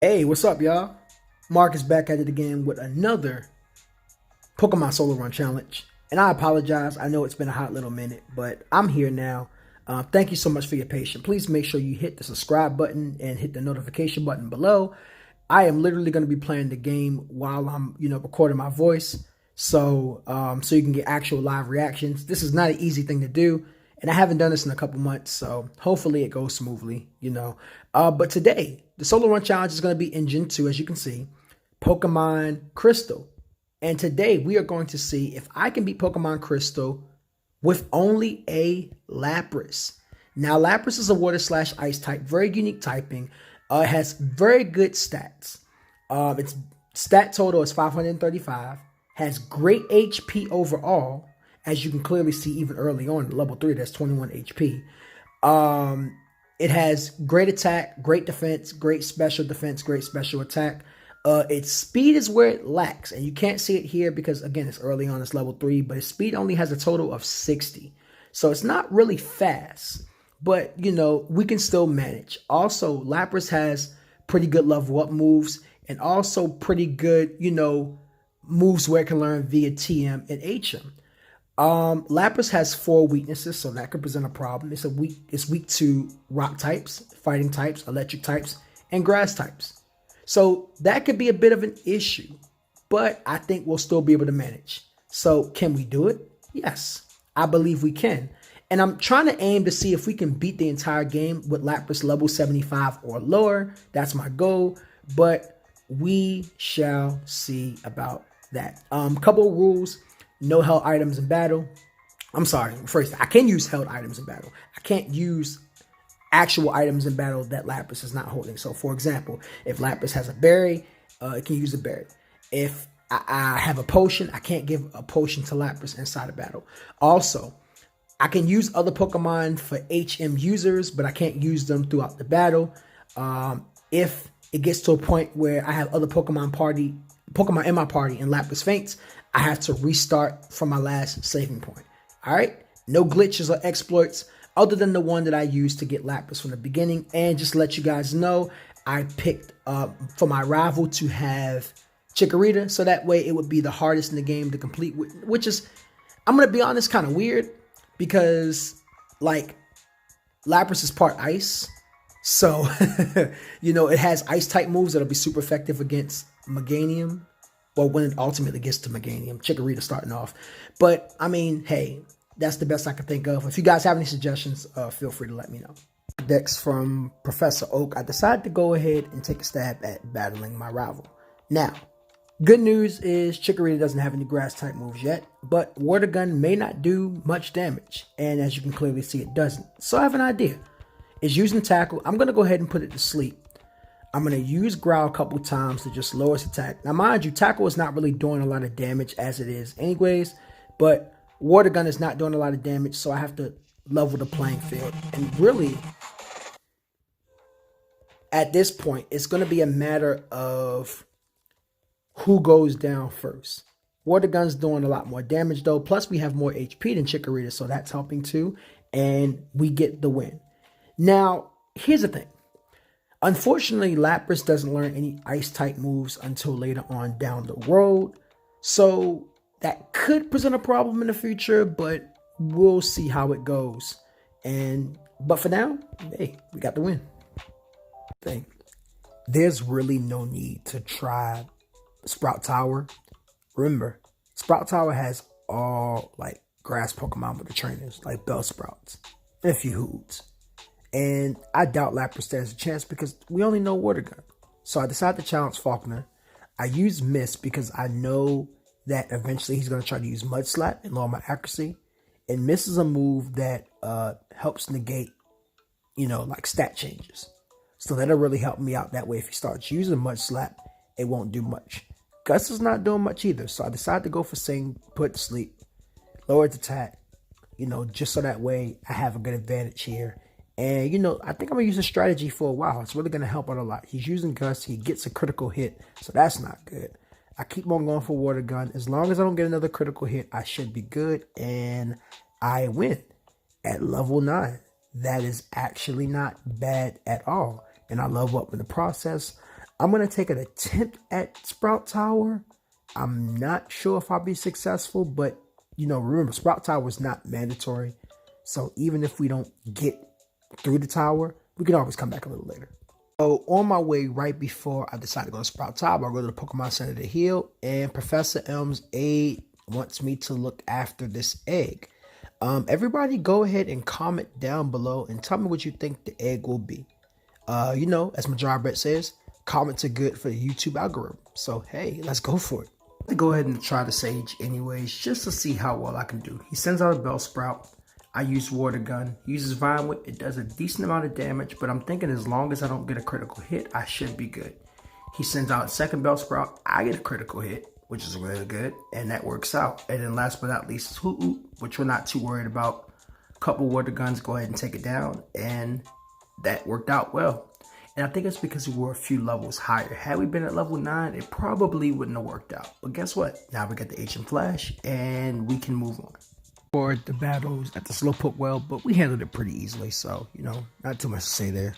Hey, what's up, y'all? Mark is back at it again with another Pokemon Solo Run Challenge. And I apologize. I know it's been a hot little minute, but I'm here now. Thank you so much for your patience. Please make sure you hit the subscribe button and hit the notification button below. I am literally going to be playing the game while I'm, recording my voice, so you can get actual live reactions. This is not an easy thing to do, and I haven't done this in a couple months, so hopefully it goes smoothly. But today, the Solo Run Challenge is going to be in Gen 2, as you can see, Pokemon Crystal. And today we are going to see if I can beat Pokemon Crystal with only a Lapras. Now, Lapras is a water slash ice type, very unique typing. It has very good stats. Its stat total is 535, has great HP overall, as you can clearly see even early on, level 3, that's 21 HP. It has great attack, great defense, great special defense, great special attack. Its speed is where it lacks, and you can't see it here because, again, it's early on, it's level 3, but its speed only has a total of 60. So it's not really fast, but, we can still manage. Also, Lapras has pretty good level up moves, and also pretty good, moves where it can learn via TM and HM. Lapras has 4 weaknesses, so that could present a problem. It's weak to rock types, fighting types, electric types, and grass types. So that could be a bit of an issue, but I think we'll still be able to manage. So can we do it? Yes, I believe we can. And I'm trying to aim to see if we can beat the entire game with Lapras level 75 or lower. That's my goal, but we shall see about that. Couple of rules: no held items in battle. I'm sorry, first, I can use held items in battle. I can't use actual items in battle that Lapras is not holding. So, for example, if Lapras has a berry, it can use a berry. If I have a potion, I can't give a potion to Lapras inside a battle. Also, I can use other Pokemon for HM users, but I can't use them throughout the battle. If it gets to a point where I have other Pokemon in my party and Lapras faints, I have to restart from my last saving point. All right? No glitches or exploits other than the one that I used to get Lapras from the beginning. And just to let you guys know, I picked for my rival to have Chikorita, so that way it would be the hardest in the game to complete, which is, I'm going to be honest, kind of weird, because, like, Lapras is part ice, so, it has ice-type moves that'll be super effective against Meganium, well, when it ultimately gets to Meganium, Chikorita starting off. But, I mean, hey, that's the best I can think of. If you guys have any suggestions, feel free to let me know. Decks from Professor Oak, I decided to go ahead and take a stab at battling my rival. Now, good news is Chikorita doesn't have any grass type moves yet, but Water Gun may not do much damage, and as you can clearly see, it doesn't. So I have an idea. It's using Tackle. I'm going to go ahead and put it to sleep. I'm going to use Growl a couple times to just lower its attack. Now, mind you, Tackle is not really doing a lot of damage as it is anyways, but Water Gun is not doing a lot of damage, so I have to level the playing field. And really, at this point, it's going to be a matter of who goes down first. Water Gun's doing a lot more damage, though. Plus, we have more HP than Chikorita, so that's helping too. And we get the win. Now, here's the thing. Unfortunately, Lapras doesn't learn any ice-type moves until later on down the road. So that could present a problem in the future, but we'll see how it goes. But for now, hey, we got the win. There's really no need to try Sprout Tower. Remember, Sprout Tower has all like grass Pokemon with the trainers, like Bellsprouts and a few Hoods. And I doubt Lapras stands a chance because we only know Water Gun. So I decided to challenge Faulkner. I use Mist because I know that eventually he's going to try to use Mud Slap and lower my accuracy. And Mist is a move that helps negate, like stat changes. So that'll really help me out that way. If he starts using Mud Slap, it won't do much. Gus is not doing much either. So I decided to go for Sing, put to sleep, lower its attack, just so that way I have a good advantage here. And, I think I'm going to use a strategy for a while. It's really going to help out a lot. He's using Gus. He gets a critical hit, so that's not good. I keep on going for Water Gun. As long as I don't get another critical hit, I should be good. And I win at level 9. That is actually not bad at all. And I level up in the process. I'm going to take an attempt at Sprout Tower. I'm not sure if I'll be successful, but, you know, remember, Sprout Tower is not mandatory. So even if we don't get through the tower, we can always come back a little later. So on my way right before I decide to go to Sprout Tower, I'll go to the Pokemon Center to heal, and Professor M's aide wants me to look after this egg. Everybody go ahead and comment down below and tell me what you think the egg will be. You know, as Majarbet says, comments are good for the YouTube algorithm. So, hey, let's go for it. To go ahead and try the Sage anyways, just to see how well I can do. He sends out a Bellsprout. I use Water Gun. He uses Vine Whip. It does a decent amount of damage, but I'm thinking as long as I don't get a critical hit, I should be good. He sends out a second Bellsprout. I get a critical hit, which is really good, and that works out. And then last but not least is Hoot Hoot, which we're not too worried about. Couple Water Guns, go ahead and take it down, and that worked out well. And I think it's because we were a few levels higher. Had we been at level 9, it probably wouldn't have worked out. But guess what? Now we got the Ancient Flash, and we can move on. For the battles at the Slowpoke well, but we handled it pretty easily, so, you know, not too much to say there.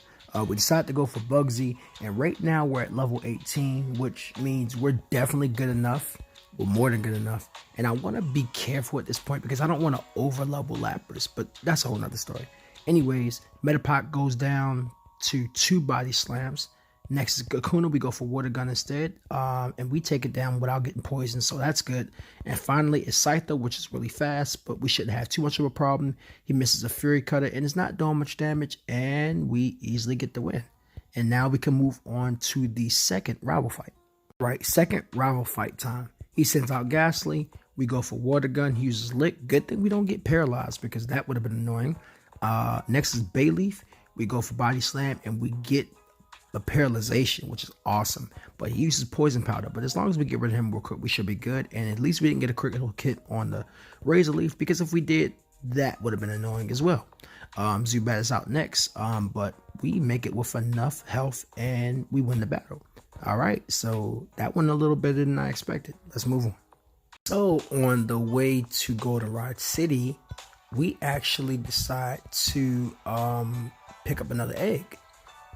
We decided to go for Bugsy, and right now we're at level 18, which means we're definitely good enough. We're more than good enough. And I want to be careful at this point because I don't want to over-level Lapras, but that's a whole nother story. Anyways, Metapod goes down to 2 Body Slams. Next is Kakuna. We go for Water Gun instead, and we take it down without getting poisoned, so that's good. And finally is Scyther, which is really fast, but we shouldn't have too much of a problem. He misses a Fury Cutter and is not doing much damage, and we easily get the win. And now we can move on to the second rival fight. Right, second rival fight time. He sends out Ghastly. We go for Water Gun. He uses Lick. Good thing we don't get paralyzed because that would have been annoying. Next is Bayleaf. We go for Body Slam, and we get the paralyzation, which is awesome. But he uses Poison Powder. But as long as we get rid of him real quick, we should be good. And at least we didn't get a critical hit on the Razor Leaf, because if we did, that would have been annoying as well. Zubat is out next, but we make it with enough health and we win the battle. All right, so that went a little better than I expected. Let's move on. So on the way to Goldenrod City, we actually decide to pick up another egg.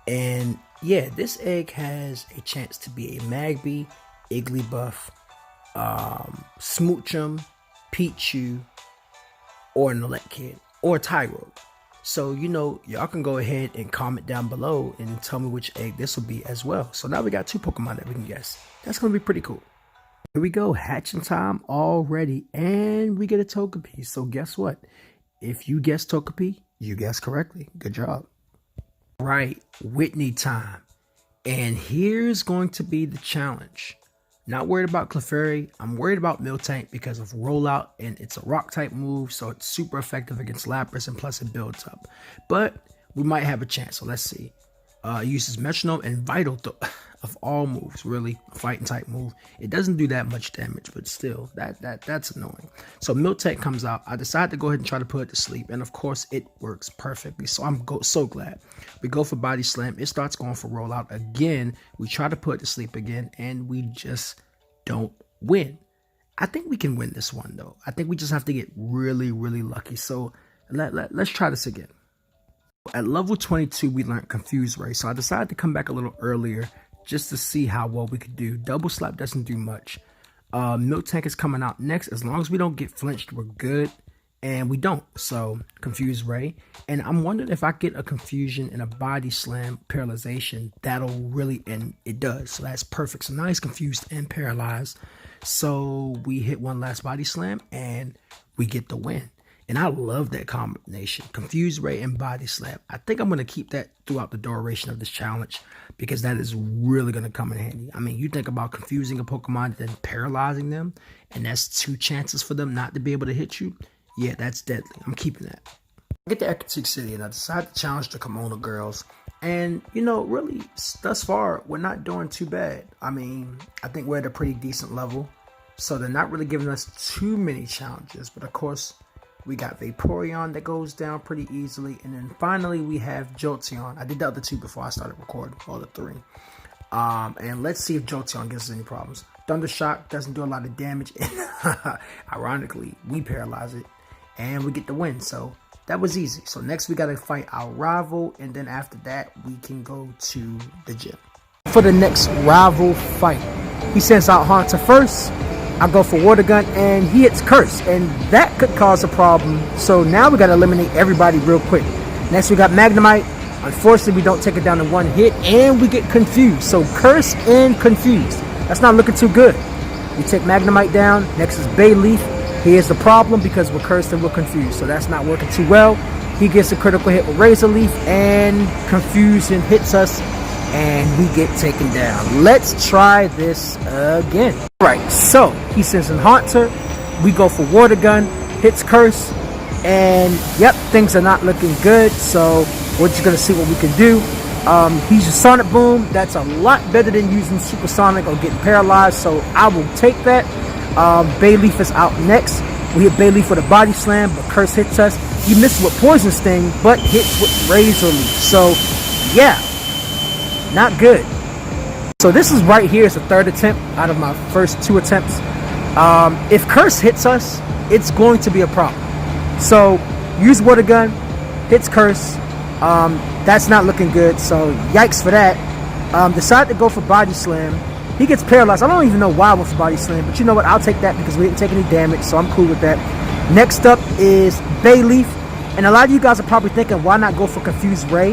And yeah, this egg has a chance to be a Magby, Igglybuff, Smoochum, Pichu, or an Elekid, or a Tyrogue. So, you know, y'all can go ahead and comment down below and tell me which egg this will be as well. So now we got 2 Pokemon that we can guess. That's going to be pretty cool. Here we go, hatching time already, and we get a Togepi. So guess what? If you guess Togepi, you guessed correctly. Good job. Right, Whitney time. And here's going to be the challenge. Not worried about Clefairy. I'm worried about Miltank because of rollout, and it's a rock type move, so it's super effective against Lapras, and plus it builds up. But we might have a chance, so let's see. Uses Metronome and Vital of all moves, really, a fighting type move. It doesn't do that much damage, but still, that's annoying. So Miltank comes out. I decide to go ahead and try to put it to sleep, and of course it works perfectly. So I'm so glad. We go for Body Slam. It starts going for rollout again. We try to put it to sleep again, and we just don't win. I think we can win this one though. I think we just have to get really, really lucky. So let's try this again. At level 22, we learned Confuse Ray, so I decided to come back a little earlier just to see how well we could do. Double Slap doesn't do much. Miltank is coming out next. As long as we don't get flinched, we're good, and we don't. So Confuse Ray, and I'm wondering if I get a Confusion and a Body Slam paralyzation, that'll really, and it does. So that's perfect. So now he's confused and paralyzed. So we hit one last Body Slam, and we get the win. And I love that combination, Confuse Ray and Body Slam. I think I'm going to keep that throughout the duration of this challenge because that is really going to come in handy. I mean, you think about confusing a Pokemon and then paralyzing them, and that's 2 chances for them not to be able to hit you. Yeah, that's deadly. I'm keeping that. I get to Epic City, and I decide to challenge the Kimono Girls. And, you know, really, thus far, we're not doing too bad. I mean, I think we're at a pretty decent level. So they're not really giving us too many challenges. But, of course, we got Vaporeon that goes down pretty easily. And then finally we have Jolteon. I did the other 2 before I started recording, all the 3. And let's see if Jolteon gives us any problems. Thunder Shock doesn't do a lot of damage. Ironically, we paralyze it and we get the win. So that was easy. So next we got to fight our rival. And then after that, we can go to the gym. for the next rival fight. He sends out Haunter first. I go for Water Gun, and he hits Curse, and that could cause a problem. So now we got to eliminate everybody real quick. Next we got Magnemite. Unfortunately, we don't take it down in one hit, and we get Confused. So Curse and Confused. That's not looking too good. We take Magnemite down. Next is Bayleaf. Here's the problem because we're Cursed and we're Confused, so that's not working too well. He gets a critical hit with Razor Leaf, and Confusion hits us, and we get taken down. Let's try this again. Right, so he sends in Haunter. We go for Water Gun, hits Curse, and yep, things are not looking good. So we're just gonna see what we can do. He uses Sonic Boom. That's a lot better than using Supersonic or getting paralyzed, so I will take that. Bayleaf is out next. We hit Bayleaf with a Body Slam, but Curse hits us. He misses with Poison Sting, but hits with Razor Leaf. So yeah, not good. So this is right here is the third attempt out of my first 2 attempts. If Curse hits us, it's going to be a problem. So use Water Gun, hits Curse. That's not looking good, so yikes for that. Decide to go for Body Slam. He gets paralyzed. I don't even know why I went for Body Slam, but you know what? I'll take that because we didn't take any damage, so I'm cool with that. Next up is Bayleaf, and a lot of you guys are probably thinking, why not go for Confused Ray?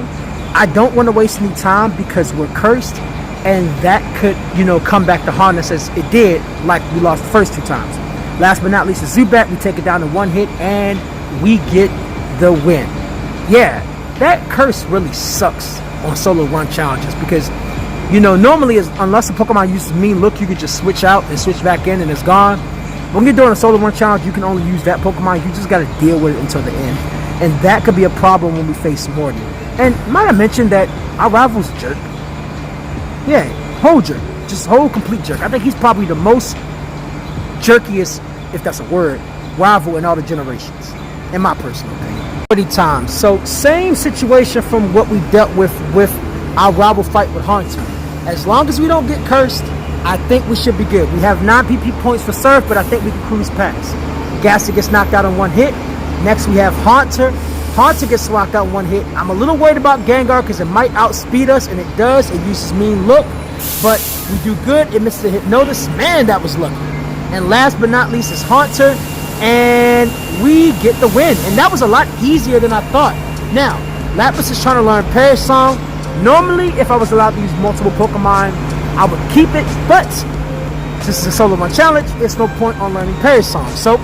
I don't want to waste any time because we're Cursed, and that could, you know, come back to haunt us as it did, like we lost the first 2 times. Last but not least is Zubat. We take it down in one hit, and we get the win. Yeah, that Curse really sucks on solo run challenges because, you know, normally unless a Pokemon uses Mean Look, you could just switch out and switch back in and it's gone. When you're doing a solo run challenge, you can only use that Pokemon. You just got to deal with it until the end, and that could be a problem when we face Morty. And might I mention that our rival's jerk? Yeah, whole jerk, just whole complete jerk. I think he's probably the most jerkiest, if that's a word, rival in all the generations, in my personal opinion. 40 times. So same situation from what we dealt with our rival fight with Haunter. As long as we don't get Cursed, I think we should be good. We have 9 PP points for Surf, but I think we can cruise past. Ghastly gets knocked out in one hit. Next we have Haunter. Haunter gets knocked out in one hit. I'm a little worried about Gengar because it might outspeed us, and it does. It uses Mean Look, but we do good. It misses the Hypnosis. Man, that was lucky. And last but not least is Haunter, and we get the win. And that was a lot easier than I thought. Now, Lapras is trying to learn Perish Song. Normally, if I was allowed to use multiple Pokemon, I would keep it, but since it's a solo run challenge, it's no point on learning Perish Song. So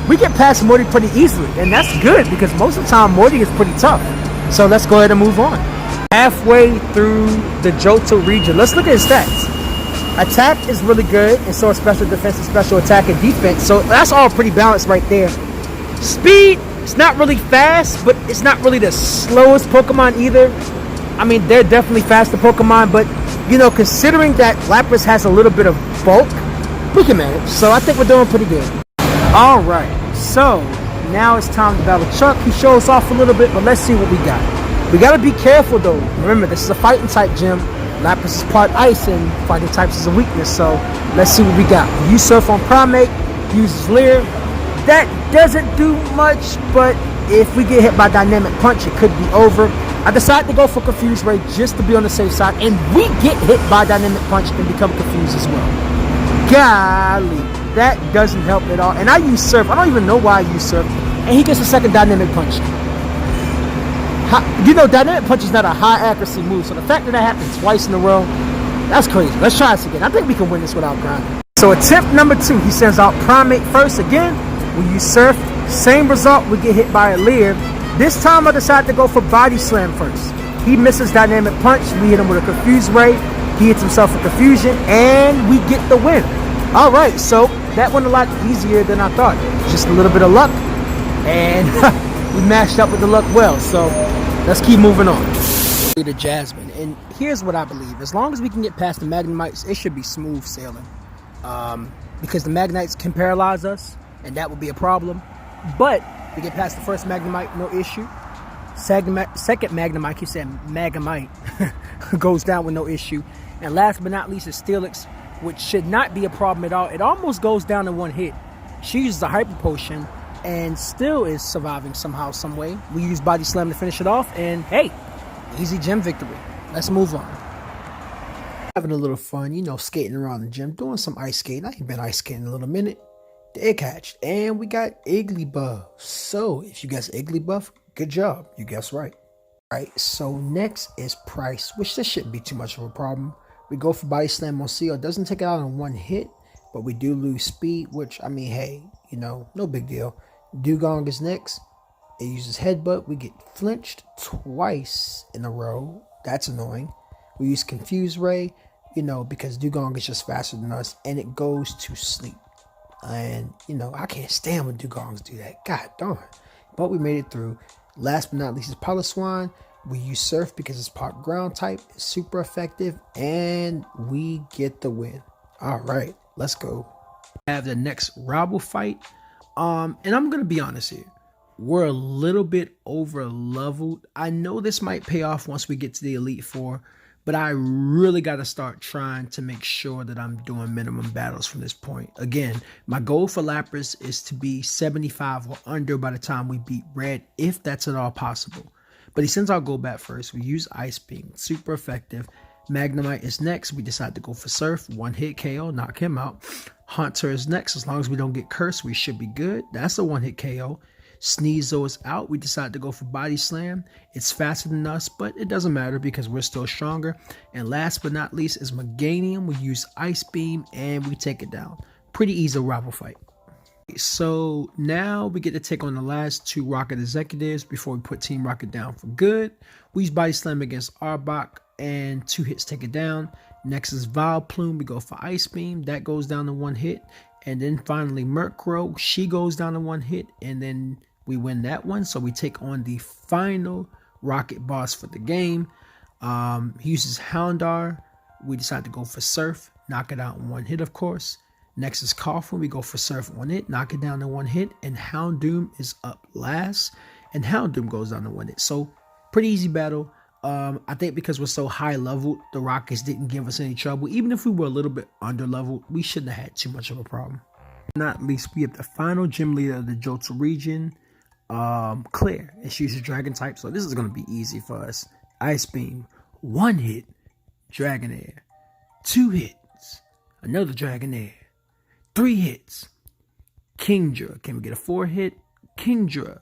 we get past Morty pretty easily, and that's good because most of the time Morty is pretty tough. So let's go ahead and move on. Halfway through the Johto region, let's look at his stats. Attack is really good, and so is special defense and special attack and defense. So that's all pretty balanced right there. Speed, it's not really fast, but it's not really the slowest Pokemon either. I mean, they're definitely faster Pokemon, but you know, considering that Lapras has a little bit of bulk, we can manage. So I think we're doing pretty good. All right, so now it's time to battle Chuck. He shows off a little bit, but let's see what we got. We got to be careful though. Remember, this is a fighting type gym. Lapras is part ice, and fighting types is a weakness. So let's see what we got. Use Surf on Primate, uses Leer. That doesn't do much, but if we get hit by Dynamic Punch, it could be over. I decided to go for Confused Ray just to be on the safe side, and we get hit by Dynamic Punch and become confused as well. Golly, that doesn't help at all. And I use Surf. I don't even know why I use Surf. And he gets a second Dynamic Punch. You know, Dynamic Punch is not a high accuracy move, so the fact that that happened twice in a row, that's crazy. Let's try this again. I think we can win this without grinding. So attempt number 2, he sends out Primate first again. We use Surf. Same result, we get hit by a Leer. This time I decided to go for Body Slam first. He misses Dynamic Punch. We hit him with a Confused Ray. He hits himself with Confusion, and we get the win. All right, so that went a lot easier than I thought. Just a little bit of luck, and we matched up with the luck well. So let's keep moving on. To Jasmine, and here's what I believe. As long as we can get past the Magnemites, it should be smooth sailing. Because the Magnemites can paralyze us, and that would be a problem. But we get past the first Magnemite, no issue. Second Magnemite, he said Magnemite, goes down with no issue. And last but not least is Steelix, which should not be a problem at all. It almost goes down in one hit. She uses a Hyper Potion and still is surviving somehow, some way. We use Body Slam to finish it off, and hey, easy gym victory. Let's move on. Having a little fun, you know, skating around the gym, doing some ice skating. I ain't been ice skating in a little minute. The egg hatched, and we got Igglybuff. So if you guess Igglybuff, good job. You guessed right. Alright, so next is Price, which this shouldn't be too much of a problem. We go for Body Slam on Seal. Doesn't take it out in one hit, but we do lose speed, which, I mean, hey, you know, no big deal. Dugong is next. It uses Headbutt. We get flinched twice in a row. That's annoying. We use Confuse Ray, you know, because Dugong is just faster than us, and it goes to sleep. And, you know, I can't stand when Dugongs do that. God darn. But we made it through. Last but not least is Piloswine. We use Surf because it's part ground type. It's super effective. And we get the win. All right, let's go. Have the next rival fight. And I'm going to be honest here. We're a little bit over leveled. I know this might pay off once we get to the Elite Four, but I really got to start trying to make sure that I'm doing minimum battles from this point. Again, my goal for Lapras is to be 75 or under by the time we beat Red, if that's at all possible. But since I'll go back first, we use Ice Beam, super effective. Magnemite is next. We decide to go for Surf, one hit KO, knock him out. Haunter is next. As long as we don't get cursed, we should be good. That's a one hit KO. Sneasel is out. We decide to go for Body Slam. It's faster than us, but it doesn't matter because we're still stronger. And last but not least is Meganium. We use Ice Beam and we take it down. Pretty easy rival fight. So now we get to take on the last two Rocket Executives before we put Team Rocket down for good. We use Body Slam against Arbok and 2 hits take it down. Next is Vileplume. We go for Ice Beam. That goes down to 1 hit. And then finally Murkrow. She goes down to 1 hit. And then we win that one. So we take on the final Rocket boss for the game. He uses Houndour. We decide to go for Surf. Knock it out in 1 hit, of course. Next is Coughlin. We go for Surf 1 hit. Knock it down to 1 hit. And Houndoom is up last. And Houndoom goes down to 1 hit. So pretty easy battle. I think because we're so high leveled, the Rockets didn't give us any trouble. Even if we were a little bit under leveled, we shouldn't have had too much of a problem. Not least, we have the final gym leader of the Johto region, Claire, and she's a dragon type, so this is going to be easy for us. Ice Beam, 1 hit, Dragonair, 2 hits, another Dragonair, 3 hits, Kingdra. Can we get a 4 hit? Kingdra,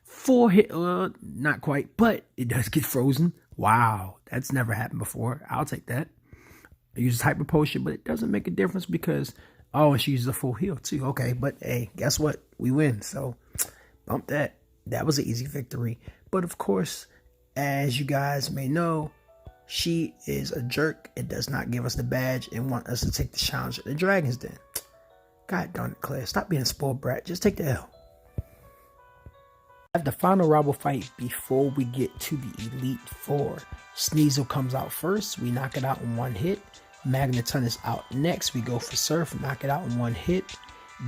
4 hit, not quite, but it does get frozen. Wow, that's never happened before. I'll take that. I use Hyper Potion, but it doesn't make a difference because, oh, and she uses a full heal too. Okay, but hey, guess what? We win, so bump that. That was an easy victory. But of course, as you guys may know, she is a jerk. It does not give us the badge and want us to take the challenge at the Dragon's Den. God darn it, Claire. Stop being a spoiled brat. Just take the L. At the final rival fight before we get to the Elite Four, Sneasel comes out first. We knock it out in 1 hit. Magneton is out next. We go for Surf, knock it out in 1 hit.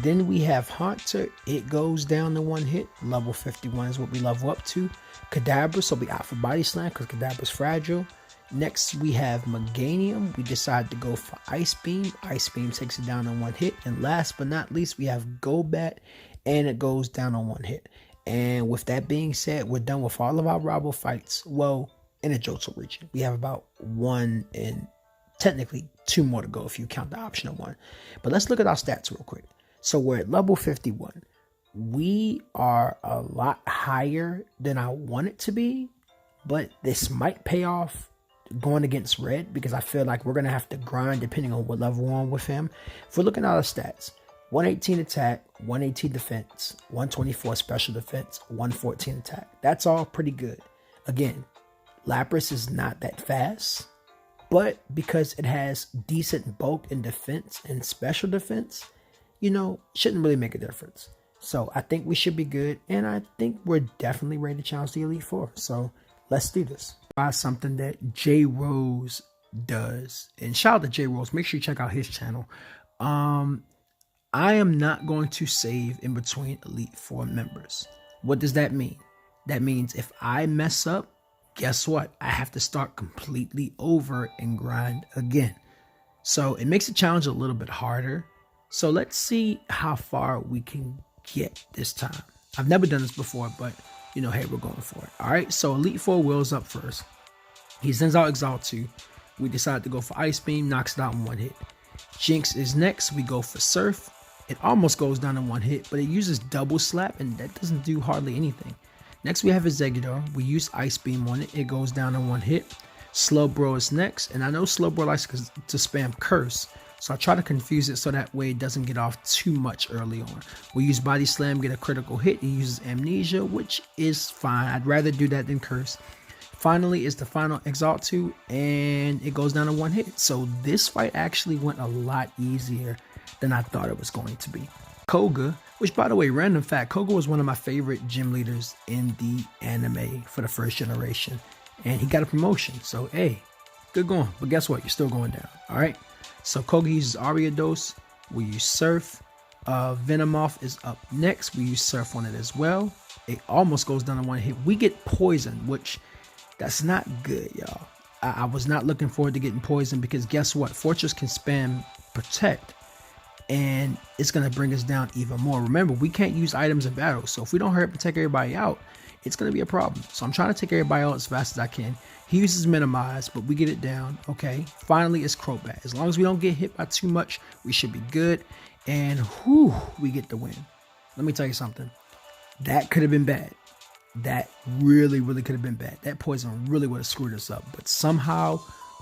Then we have Haunter. It goes down to 1 hit. Level 51 is what we level up to. Kadabra, so we out for Body Slam because Kadabra's fragile. Next, we have Meganium. We decide to go for Ice Beam. Ice Beam takes it down on 1 hit. And last but not least, we have Golbat, and it goes down on 1 hit. And with that being said, we're done with all of our rival fights. Well, in the Johto region, we have about 1 and technically 2 more to go if you count the optional 1. But let's look at our stats real quick. So we're at level 51. We are a lot higher than I want it to be, but this might pay off going against Red because I feel like we're going to have to grind depending on what level we're on with him. If we're looking at our stats, 118 attack, 118 defense, 124 special defense, 114 attack. That's all pretty good. Again, Lapras is not that fast, but because it has decent bulk and defense and special defense, you know, shouldn't really make a difference. So I think we should be good, and I think we're definitely ready to challenge the Elite Four. So let's do this. Try something that J Rose does, and shout out to J Rose. Make sure you check out his channel. I am not going to save in between Elite Four members. What does that mean? That means if I mess up, guess what? I have to start completely over and grind again. So it makes the challenge a little bit harder. So let's see how far we can get this time. I've never done this before, but you know, hey, we're going for it. All right, so Elite Four Will's up first. He sends out Exalt 2. We decide to go for Ice Beam, knocks it out in one hit. Jinx is next. We go for Surf. It almost goes down in one hit, but it uses Double Slap, and that doesn't do hardly anything. Next, we have Exeggutor. We use Ice Beam on it. It goes down in one hit. Slowbro is next, and I know Slowbro likes to spam Curse, so I try to confuse it so that way it doesn't get off too much early on. We use Body Slam, get a critical hit. He uses Amnesia, which is fine. I'd rather do that than Curse. Finally is the final Exaltu, and it goes down in one hit. So this fight actually went a lot easier than I thought it was going to be. Koga, which by the way, random fact, Koga was one of my favorite gym leaders in the anime for the first generation. And he got a promotion. So, hey, good going. But guess what? You're still going down. All right. So Koga uses Ariados. We use Surf. Venomoth is up next. We use Surf on it as well. It almost goes down in one hit. We get Poison, which that's not good, y'all. I was not looking forward to getting Poison because guess what? Fortress can spam Protect. And it's going to bring us down even more. Remember, we can't use items in battle. So if we don't hurry up and take everybody out, it's going to be a problem. So I'm trying to take everybody out as fast as I can. He uses Minimize, but we get it down. Okay. Finally, it's Crobat. As long as we don't get hit by too much, we should be good. And whew, we get the win. Let me tell you something. That could have been bad. That really, really could have been bad. That Poison really would have screwed us up. But somehow,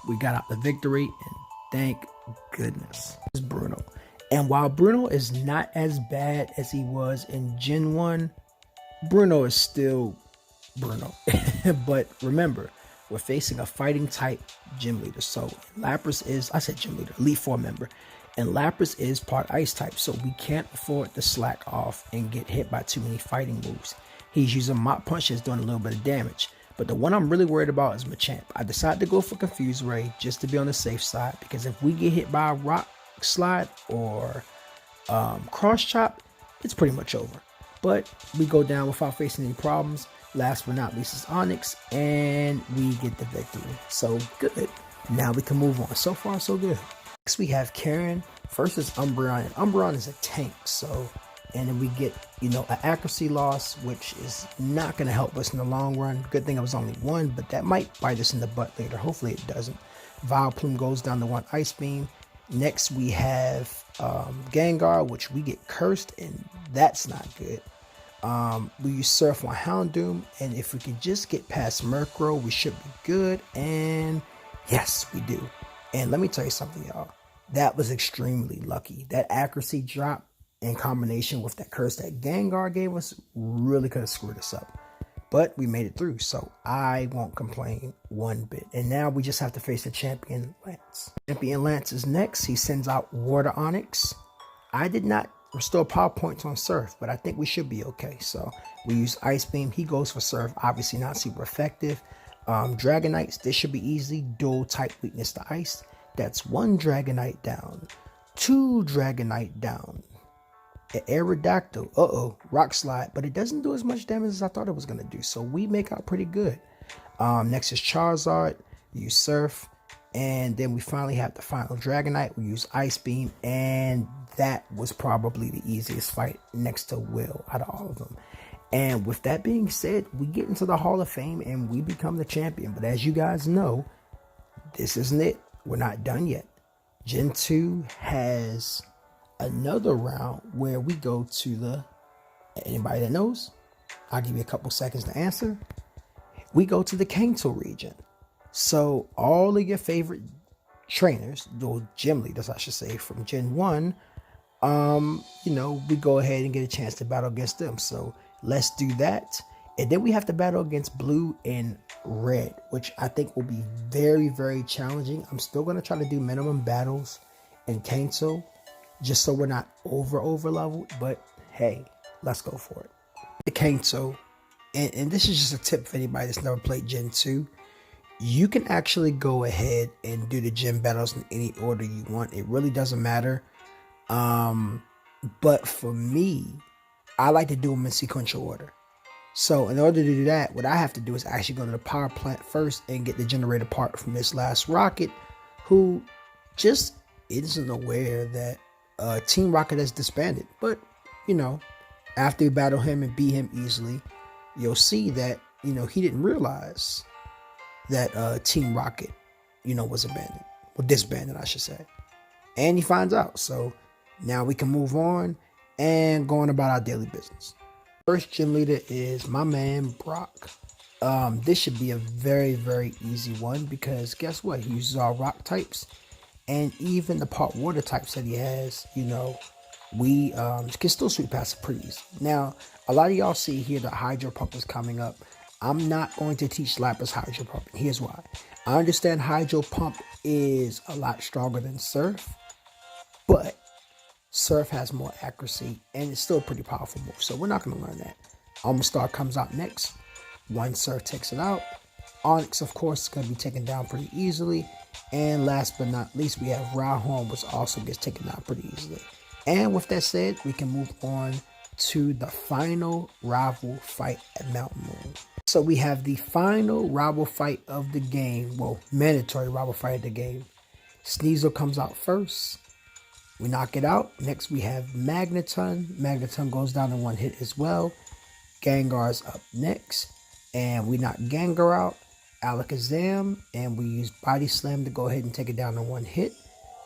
we got out the victory. And thank goodness. It's Bruno. And while Bruno is not as bad as he was in Gen 1, Bruno is still Bruno. But remember, we're facing a fighting type gym leader. So Lapras is, I said gym leader, Elite 4 member. And Lapras is part ice type. So we can't afford to slack off and get hit by too many fighting moves. He's using Mach Punch, that's doing a little bit of damage. But the one I'm really worried about is Machamp. I decided to go for Confuse Ray just to be on the safe side. Because if we get hit by a Rock Slide or Cross Chop, it's pretty much over. But we go down without facing any problems. Last but not least is Onyx, and we get the victory. So good. Now we can move on. So far, so good. Next we have Karen. First is Umbreon, and Umbreon is a tank. So, and then we get, an accuracy loss, which is not going to help us in the long run. Good thing it was only one, but that might bite us in the butt later. Hopefully it doesn't. Vileplume goes down to one Ice Beam. Next we have Gengar, which we get cursed, and that's not good. We use Surf on Houndoom, and if we can just get past Murkrow, we should be good. And yes, we do. And let me tell you something, y'all. That was extremely lucky. That accuracy drop in combination with that curse that Gengar gave us really could have screwed us up. But we made it through, so I won't complain one bit. And now we just have to face the Champion Lance. Champion Lance is next. He sends out Water Onyx. I did not restore power points on Surf, but I think we should be okay. So we use Ice Beam. He goes for Surf. Obviously not super effective. Dragonites, this should be easy. Dual type weakness to Ice. That's one Dragonite down. Two Dragonite down. An Aerodactyl, Rock Slide, but it doesn't do as much damage as I thought it was going to do, so we make out pretty good. Next is Charizard, use Surf, and then we finally have the final Dragonite, we use Ice Beam, and that was probably the easiest fight next to Will out of all of them. And with that being said, we get into the Hall of Fame and we become the champion, but as you guys know, this isn't it. We're not done yet. Gen 2 has another round where we go to the, anybody that knows, I'll give you a couple seconds to answer. We go to the Kanto region. So all of your favorite trainers, those gym leaders, I should say, from Gen 1, we go ahead and get a chance to battle against them. So let's do that. And then we have to battle against Blue and Red, which I think will be very, very challenging. I'm still going to try to do minimum battles in Kanto, just so we're not over leveled, but hey, let's go for it. The Kanto, and this is just a tip for anybody that's never played Gen 2. You can actually go ahead and do the gym battles in any order you want. It really doesn't matter. But for me, I like to do them in sequential order. So in order to do that, what I have to do is actually go to the power plant first and get the generator part from this last Rocket, who just isn't aware that Team Rocket has disbanded. But, after you battle him and beat him easily, you'll see that, he didn't realize that Team Rocket was abandoned. Well, disbanded, I should say. And he finds out. So now we can move on and go on about our daily business. First gym leader is my man Brock. This should be a very, very easy one because guess what? He uses all rock types and even the part water types that he has, we can still sweep past it pretty easy. Now, a lot of y'all see here that Hydro Pump is coming up. I'm not going to teach Lapras Hydro Pump. And here's why. I understand Hydro Pump is a lot stronger than Surf, but Surf has more accuracy and it's still a pretty powerful move. So we're not going to learn that. Almastar comes out next. One Surf takes it out. Onyx, of course, is going to be taken down pretty easily. And last but not least, we have Rhyhorn, which also gets taken down pretty easily. And with that said, we can move on to the final rival fight at Mountain Moon. So we have the final rival fight of the game. Well, mandatory rival fight of the game. Sneasel comes out first. We knock it out. Next, we have Magneton. Magneton goes down in one hit as well. Gengar's up next. And we knock Gengar out. Alakazam. And we use Body Slam to go ahead and take it down in one hit.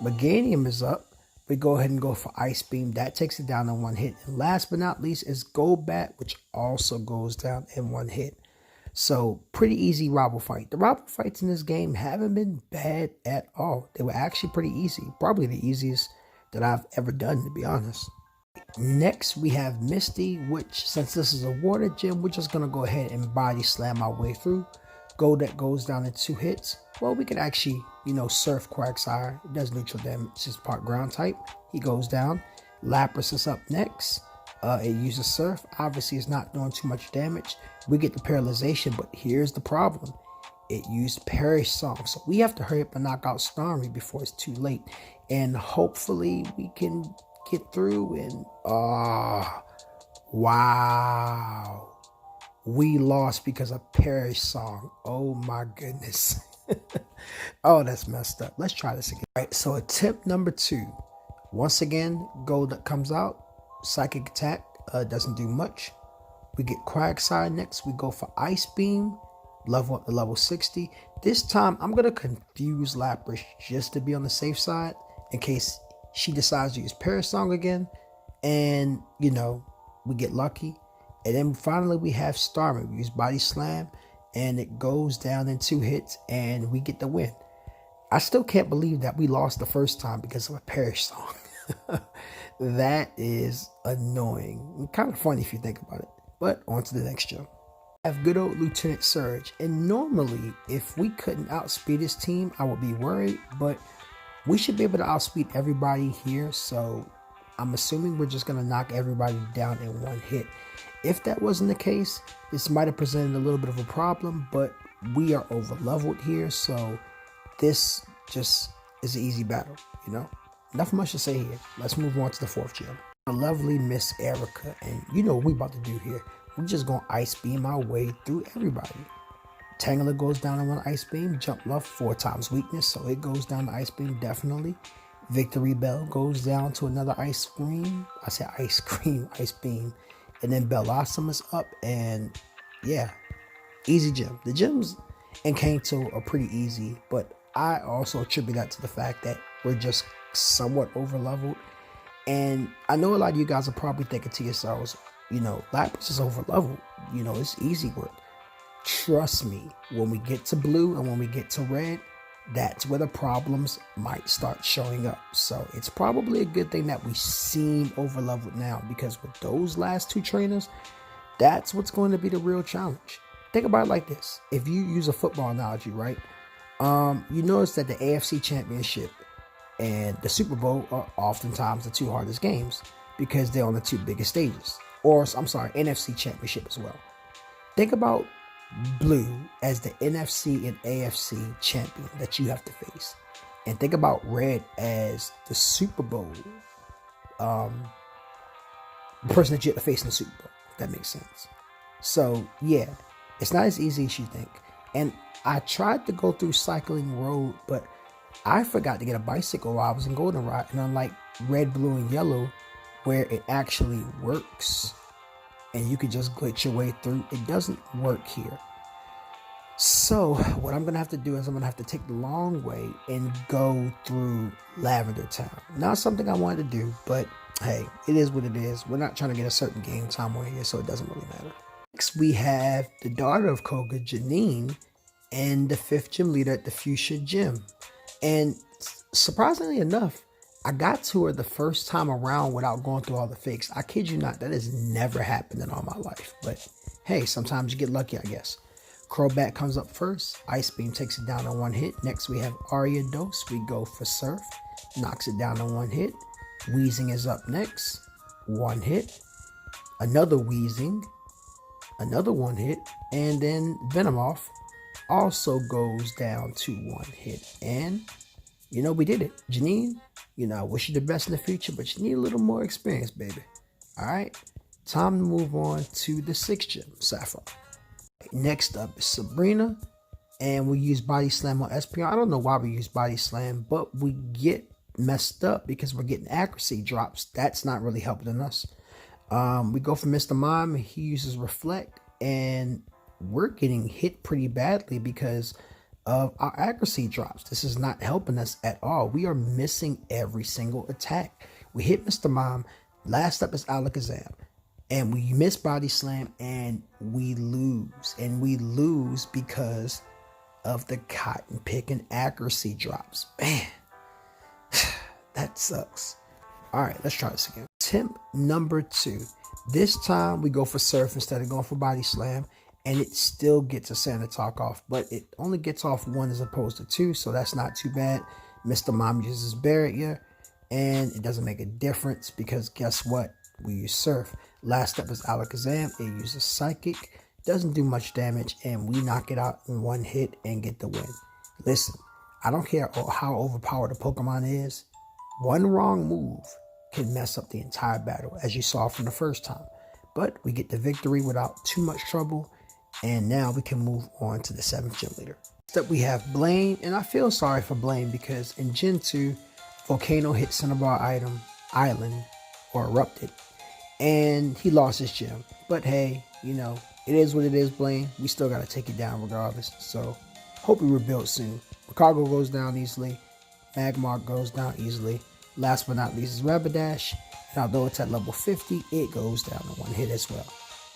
Meganium is up. We go ahead and go for Ice Beam. That takes it down in one hit. And last but not least is Golbat, which also goes down in one hit. So, pretty easy rival fight. The rival fights in this game haven't been bad at all. They were actually pretty easy. Probably the easiest that I've ever done, to be honest. Next, we have Misty, which, since this is a water gym, we're just going to go ahead and Body Slam our way through. Goldet goes down in 2 hits. Well, we could actually, Surf Quagsire. It does neutral damage. It's just part ground type. He goes down. Lapras is up next. It uses Surf. Obviously, it's not doing too much damage. We get the paralyzation, but here's the problem. It used Perish Song. So we have to hurry up and knock out Starmie before it's too late. And hopefully we can get through and... wow. We lost because of Perish Song. Oh my goodness. Oh, that's messed up. Let's try this again. All right, so attempt number 2. Once again, Goldet comes out. Psychic Attack doesn't do much. We get Quagsire next. We go for Ice Beam. Level up to level 60. This time, I'm going to confuse Lapras just to be on the safe side in case she decides to use Perish Song again. And, we get lucky. And then finally we have Starmie. We use Body Slam and it goes down in 2 hits and we get the win. I still can't believe that we lost the first time because of a Perish Song. That is annoying. Kind of funny if you think about it. But on to the next gym. I have good old Lieutenant Surge. And normally, if we couldn't outspeed his team, I would be worried. But we should be able to outspeed everybody here. So I'm assuming we're just going to knock everybody down in one hit. If that wasn't the case, this might have presented a little bit of a problem, but we are over leveled here, so this just is an easy battle, Nothing much to say here. Let's move on to the 4th gym. A lovely Miss Erica, and what we about to do here. We're just going to Ice Beam our way through everybody. Tangela goes down in one Ice Beam, Jump Love 4 times weakness, so it goes down to Ice Beam definitely. Victory Bell goes down to another Ice Beam. I said Ice Cream, Ice Beam. And then Bellossom is up, and yeah, easy gym. The gyms in Kanto are pretty easy, but I also attribute that to the fact that we're just somewhat over leveled. And I know a lot of you guys are probably thinking to yourselves, Lapras is over leveled. It's easy work. Trust me, when we get to blue and when we get to red, that's where the problems might start showing up. So it's probably a good thing that we seem over leveled now, because with those last 2 trainers, that's what's going to be the real challenge. Think about it like this. If you use a football analogy, right? You notice that the AFC Championship and the Super Bowl are oftentimes the 2 hardest games because they're on the 2 biggest stages. Or, I'm sorry, NFC Championship as well. Think about blue as the NFC and AFC champion that you have to face, and think about red as the Super Bowl the person that you have to face in the Super Bowl, if that makes sense. So yeah, it's not as easy as you think. And I tried to go through Cycling Road, but I forgot to get a bicycle while I was in Goldenrod. And unlike red, blue, and yellow, where it actually works and you could just glitch your way through, it doesn't work here. So what I'm gonna have to do is I'm gonna have to take the long way and go through Lavender Town. Not something I wanted to do, but hey, it is what it is. We're not trying to get a certain game time on here, so it doesn't really matter. Next, we have the daughter of Koga, Janine, and the 5th gym leader at the Fuchsia Gym. And surprisingly enough, I got to her the first time around without going through all the fakes. I kid you not, that has never happened in all my life. But hey, sometimes you get lucky, I guess. Crobat comes up first. Ice Beam takes it down in 1 hit. Next, we have Ariados. We go for Surf. Knocks it down in 1 hit. Weezing is up next. 1 hit. Another Weezing. Another 1 hit. And then Venomoth also goes down to 1 hit. And, you know, we did it. Janine, you know, I wish you the best in the future, but you need a little more experience, baby. All right? Time to move on to the 6th gym, Saffron. Next up is Sabrina, and we use Body Slam on Espion. I don't know why we use Body Slam, but we get messed up because we're getting accuracy drops. That's not really helping us. We go for Mr. Mime. He uses Reflect, and we're getting hit pretty badly because of our accuracy drops. This is not helping us at all. We are missing every single attack. We hit Mr. Mime. Last up is Alakazam. And we miss Body Slam and we lose. And we lose because of the cotton picking accuracy drops. Man, that sucks. All right, let's try this again. Attempt number 2. This time we go for Surf instead of going for Body Slam. And it still gets a Santa Talk off. But it only gets off 1 as opposed to 2. So that's not too bad. Mr. Mom uses Barrier. And it doesn't make a difference because guess what? We use Surf. Last up is Alakazam. It uses Psychic. Doesn't do much damage. And we knock it out in 1 hit and get the win. Listen, I don't care how overpowered a Pokemon is. One wrong move can mess up the entire battle, as you saw from the first time. But we get the victory without too much trouble. And now we can move on to the 7th gym leader. Next up we have Blaine. And I feel sorry for Blaine because in Gen 2, Volcano hit Cinnabar Island or erupted. And he lost his gym. But hey, you know, it is what it is, Blaine. We still got to take it down regardless. So, hope we rebuild soon. Ricardo goes down easily. Magmar goes down easily. Last but not least is Rapidash. And although it's at level 50, it goes down in 1 hit as well.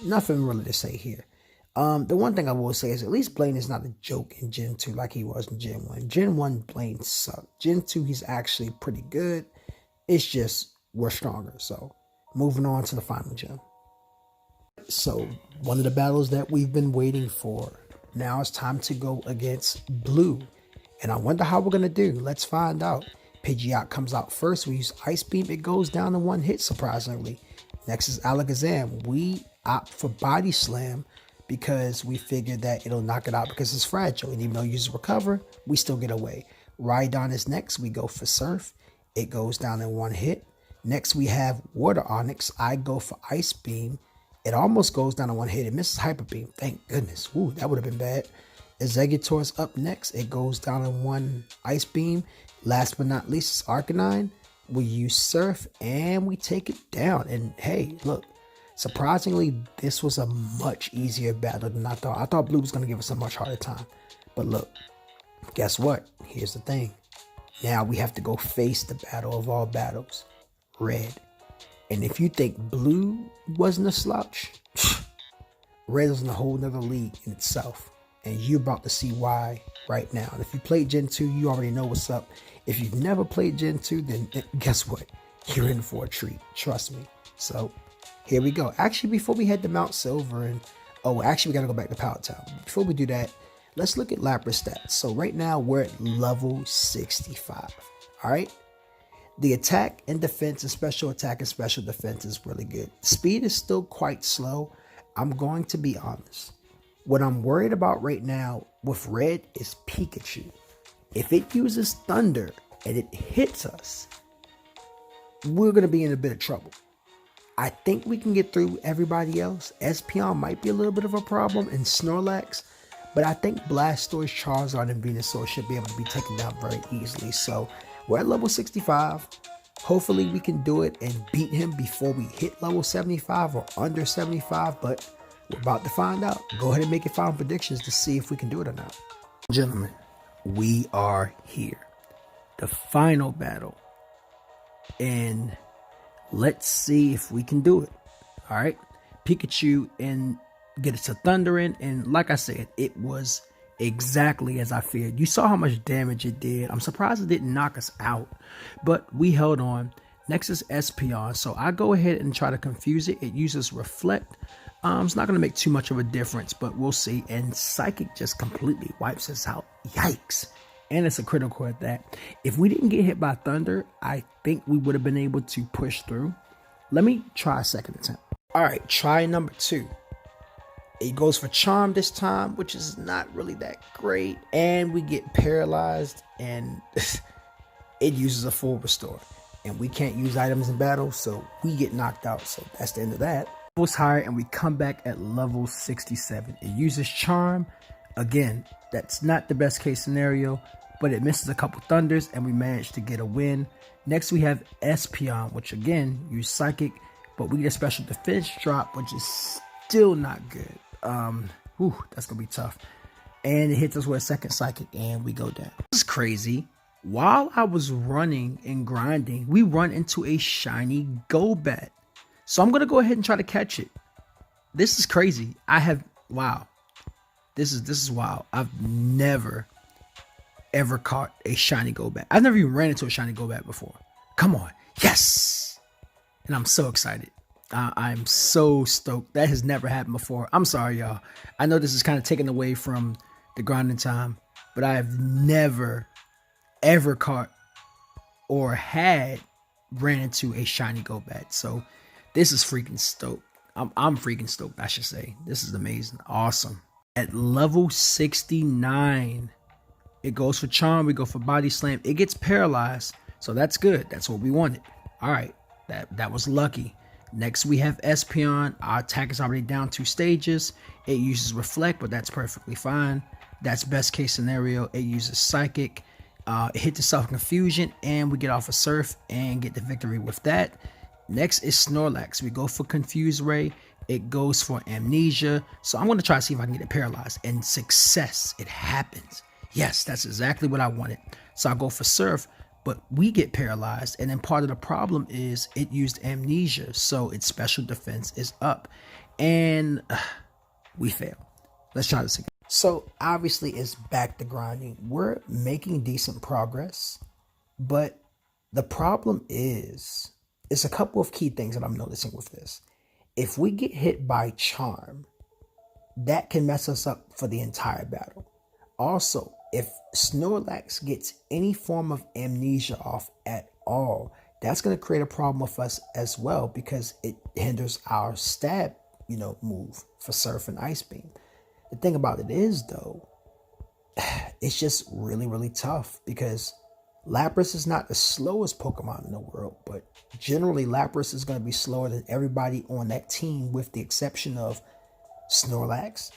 Nothing really to say here. The one thing I will say is at least Blaine is not a joke in Gen 2 like he was in Gen 1. Gen 1, Blaine sucked. Gen 2, he's actually pretty good. It's just we're stronger. So, moving on to the final gym. So, one of the battles that we've been waiting for. Now it's time to go against Blue. And I wonder how we're going to do. Let's find out. Pidgeot comes out first. We use Ice Beam. It goes down in 1 hit, surprisingly. Next is Alakazam. We opt for Body Slam because we figured that it'll knock it out because it's fragile. And even though it uses Recover, we still get away. Rhydon is next. We go for Surf. It goes down in 1 hit. Next, we have Water Onyx. I go for Ice Beam. It almost goes down in 1 hit. It misses Hyper Beam. Thank goodness. Ooh, that would have been bad. Exeggutor is up next. It goes down in 1 Ice Beam. Last but not least is Arcanine. We use Surf and we take it down. And hey, look, surprisingly, this was a much easier battle than I thought. I thought Blue was going to give us a much harder time. But look, guess what? Here's the thing. Now we have to go face the battle of all battles. Red. And if you think Blue wasn't a slouch, Red is in a whole nother league in itself. And you're about to see why right now. And if you played Gen 2, you already know what's up. If you've never played Gen 2, then guess what? You're in for a treat. Trust me. So, here we go. Actually, before we head to Mount Silver and... Oh, actually, we got to go back to Power Town. Before we do that, let's look at Lapra Stats. So, right now, we're at level 65. All right? The attack and defense and special attack and special defense is really good. Speed is still quite slow. I'm going to be honest. What I'm worried about right now with Red is Pikachu. If it uses Thunder and it hits us, we're going to be in a bit of trouble. I think we can get through everybody else. Espeon might be a little bit of a problem and Snorlax, but I think Blastoise, Charizard, and Venusaur should be able to be taken down very easily. So we're at level 65. Hopefully we can do it and beat him before we hit level 75 or under 75, but We're about to find out. Go ahead and make your final predictions to see if we can do it or not. Gentlemen, we are here. The final battle. And let's see if we can do it. All right. Pikachu and get it to Thundering. And like I said, it was exactly as I feared. You saw how much damage it did. I'm surprised it didn't knock us out, but we held on. Next is Espeon. So I go ahead and try to confuse it. It uses Reflect. It's not going to make too much of a difference, but we'll see. And Psychic just completely wipes us out. Yikes. And it's a critical at that. If we didn't get hit by Thunder, I think we would have been able to push through. Let me try a second attempt. All right, try number 2. It goes for Charm this time, which is not really that great. And we get paralyzed, and it uses a full restore. And we can't use items in battle, so we get knocked out. So that's the end of that. Levels higher, and we come back at level 67. It uses Charm. Again, that's not the best case scenario, but it misses a couple Thunders, and we managed to get a win. Next, we have Espion, which again, use Psychic, but we get a special defense drop, which is still not good. That's gonna be tough. And it hits us with a second Psychic, and we go down. This is crazy. While I was running and grinding, we run into a shiny Golbat. So I'm gonna go ahead and try to catch it. This is crazy. Wow. This is wild. I've never ever caught a shiny Golbat. I've never even ran into a shiny Golbat before. Come on. Yes. And I'm so excited. I'm so stoked. That has never happened before. I'm sorry, y'all. I know this is kind of taken away from the grinding time, but I have never ever caught or ran into a shiny Golbat. So this is freaking stoked. I'm freaking stoked, I should say. This is amazing. Awesome. At level 69, it goes for Charm. We go for Body Slam. It gets paralyzed, so that's good. That's what we wanted. All right, that was lucky. Next, we have Espeon. Our attack is already down 2 stages. It uses Reflect, but that's perfectly fine. That's best case scenario. It uses Psychic. It hits the Self-Confusion, and we get off a Surf and get the victory with that. Next is Snorlax. We go for Confuse Ray. It goes for Amnesia. So I'm going to try to see if I can get it paralyzed. And success. It happens. Yes, that's exactly what I wanted. So I go for Surf, but we get paralyzed. And then part of the problem is it used Amnesia. So its special defense is up. And we fail. Let's try this again. So obviously it's back to grinding. We're making decent progress. But the problem is, it's a couple of key things that I'm noticing with this. If we get hit by Charm, that can mess us up for the entire battle. Also, if Snorlax gets any form of Amnesia off at all, that's going to create a problem with us as well, because it hinders our stab, move for Surf and Ice Beam. The thing about it is, though, it's just really, really tough, because Lapras is not the slowest Pokemon in the world, but generally Lapras is going to be slower than everybody on that team, with the exception of Snorlax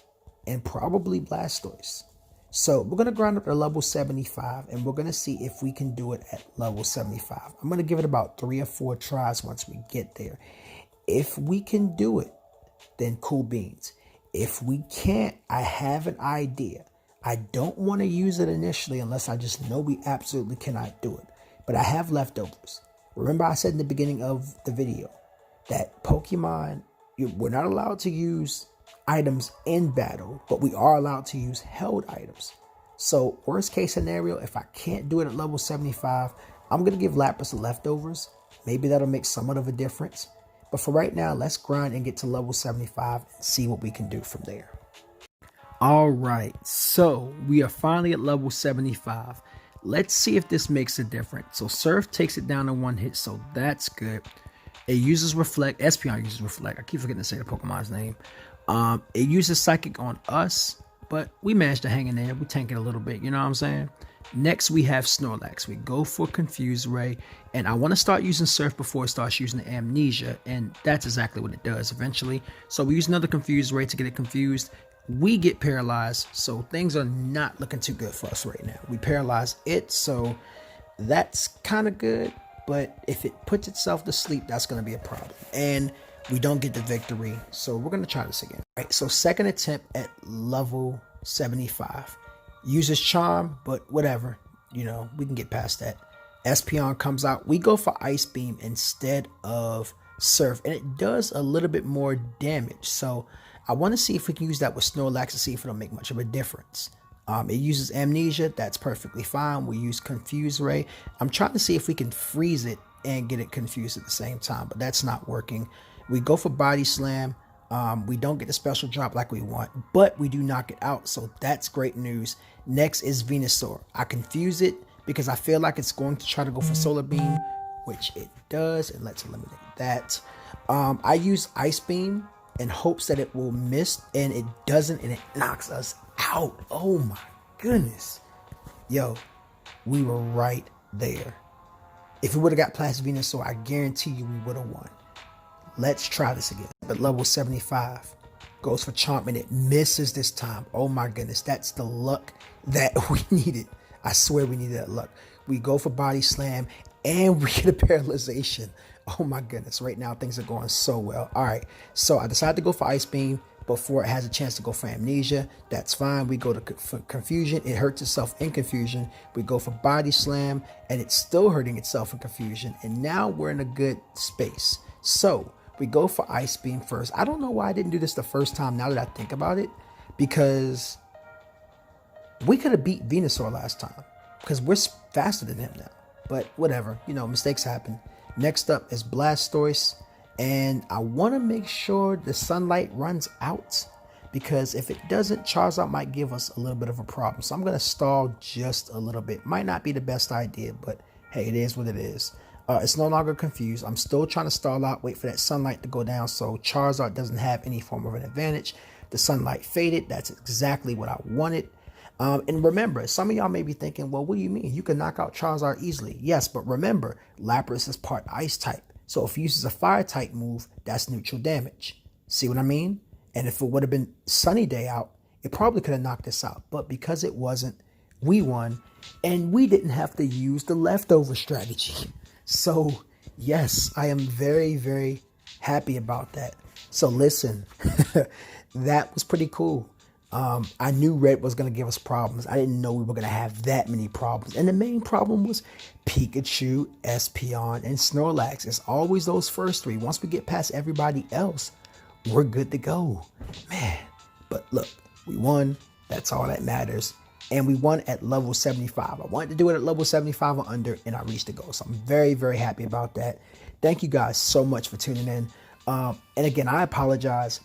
and probably Blastoise. So we're going to grind up to level 75, and we're going to see if we can do it at level 75. I'm going to give it about 3 or 4 tries once we get there. If we can do it, then cool beans. If we can't, I have an idea. I don't want to use it initially unless I just know we absolutely cannot do it. But I have leftovers. Remember I said in the beginning of the video that Pokemon, we're not allowed to use items in battle, but we are allowed to use held items. So worst case scenario, if I can't do it at level 75, I'm going to give Lapras the leftovers. Maybe that'll make somewhat of a difference. But for right now, let's grind and get to level 75 and see what we can do from there. All right, so we are finally at level 75. Let's see if this makes a difference. So Surf takes it down to 1 hit, so that's good. It uses Reflect. Espeon uses Reflect. I keep forgetting to say the Pokemon's name. It uses Psychic on us, but we managed to hang in there. We tank it a little bit, you know what I'm saying? Next, we have Snorlax. We go for Confuse Ray, and I want to start using Surf before it starts using the Amnesia, and that's exactly what it does eventually. So we use another Confuse Ray to get it confused. We get paralyzed, so things are not looking too good for us right now. We paralyze it, so that's kind of good, but if it puts itself to sleep, that's going to be a problem. And We don't get the victory, so we're going to try this again. All right, so second attempt at level 75. Uses Charm, but whatever. You know, we can get past that. Espeon comes out. We go for Ice Beam instead of Surf, and it does a little bit more damage. So I want to see if we can use that with Snorlax to see if it'll make much of a difference. It uses Amnesia. That's perfectly fine. We use Confuse Ray. I'm trying to see if we can freeze it and get it confused at the same time, but that's not working. We go for Body Slam. We don't get the special drop like we want, but we do knock it out, so that's great news. Next is Venusaur. I confuse it because I feel like it's going to try to go for Solar Beam, which it does, and let's eliminate that. I use Ice Beam in hopes that it will miss, and it doesn't, and it knocks us out. Oh my goodness. Yo, we were right there. If we would have got past Venusaur, I guarantee you we would have won. Let's try this again. But level 75 goes for Chomp, and it misses this time. Oh my goodness, that's the luck that we needed. I swear we needed that luck. We go for Body Slam, and we get a paralyzation. Oh my goodness, right now things are going so well. All right, so I decided to go for Ice Beam before it has a chance to go for Amnesia. That's fine. We go for Confusion. It hurts itself in Confusion. We go for Body Slam, and it's still hurting itself in Confusion. And now we're in a good space. So we go for Ice Beam first. I don't know why I didn't do this the first time now that I think about it, because we could have beat Venusaur last time because we're faster than him now. But whatever, you know, mistakes happen. Next up is Blastoise, and I want to make sure the sunlight runs out, because if it doesn't, Charizard might give us a little bit of a problem. So I'm going to stall just a little bit. Might not be the best idea, but hey, it is what it is. It's no longer confused. I'm still trying to stall out, wait for that sunlight to go down so Charizard doesn't have any form of an advantage. The sunlight faded. That's exactly what I wanted. And remember, some of y'all may be thinking, well, what do you mean? You can knock out Charizard easily. Yes, but remember, Lapras is part Ice type. So if he uses a Fire type move, that's neutral damage. See what I mean? And if it would have been sunny day out, it probably could have knocked us out. But because it wasn't, we won. And we didn't have to use the leftover strategy. So yes, I am very, very happy about that. So listen, that was pretty cool. I knew Red was going to give us problems. I didn't know we were going to have that many problems. And the main problem was Pikachu, Espeon, and Snorlax. It's always those first three. Once we get past everybody else, we're good to go. Man, but look, we won. That's all that matters. And we won at level 75. I wanted to do it at level 75 or under, and I reached the goal. So I'm very, very happy about that. Thank you guys so much for tuning in. And again, I apologize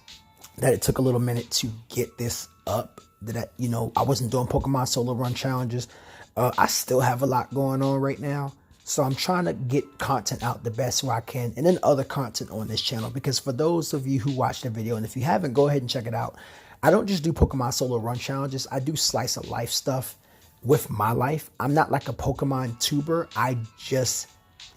that it took a little minute to get this up. That, you know, I wasn't doing Pokemon solo run challenges. I still have a lot going on right now. So I'm trying to get content out the best way I can, and then other content on this channel. Because for those of you who watched the video, and if you haven't, go ahead and check it out. I don't just do Pokemon solo run challenges. I do slice of life stuff with my life. I'm not like a Pokemon tuber. I just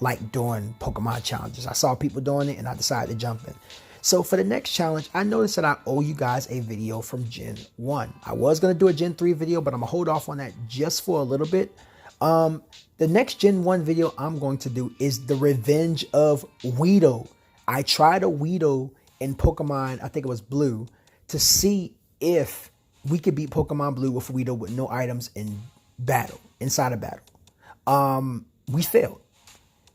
like doing Pokemon challenges. I saw people doing it and I decided to jump in. So for the next challenge, I noticed that I owe you guys a video from Gen 1. I was going to do a Gen 3 video, but I'm going to hold off on that just for a little bit. The next Gen 1 video I'm going to do is the Revenge of Weedle. I tried a Weedle in Pokemon, I think it was Blue, to see if we could beat Pokemon Blue with Weedle with no items in battle, inside a battle. We failed.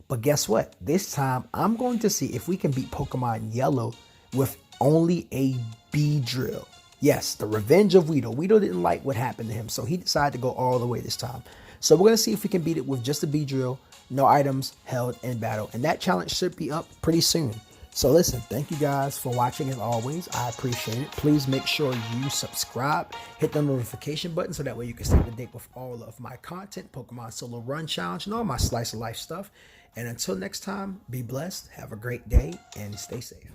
But guess what? This time, I'm going to see if we can beat Pokemon Yellow with only a Beedrill. Yes, the Revenge of Weedle. Weedle didn't like what happened to him, so he decided to go all the way this time. So we're going to see if we can beat it with just a Beedrill, no items held in battle. And that challenge should be up pretty soon. So listen, thank you guys for watching as always. I appreciate it. Please make sure you subscribe, hit the notification button so that way you can stay up to date with all of my content, Pokemon Solo Run Challenge, and all my Slice of Life stuff. And until next time, be blessed, have a great day, and stay safe.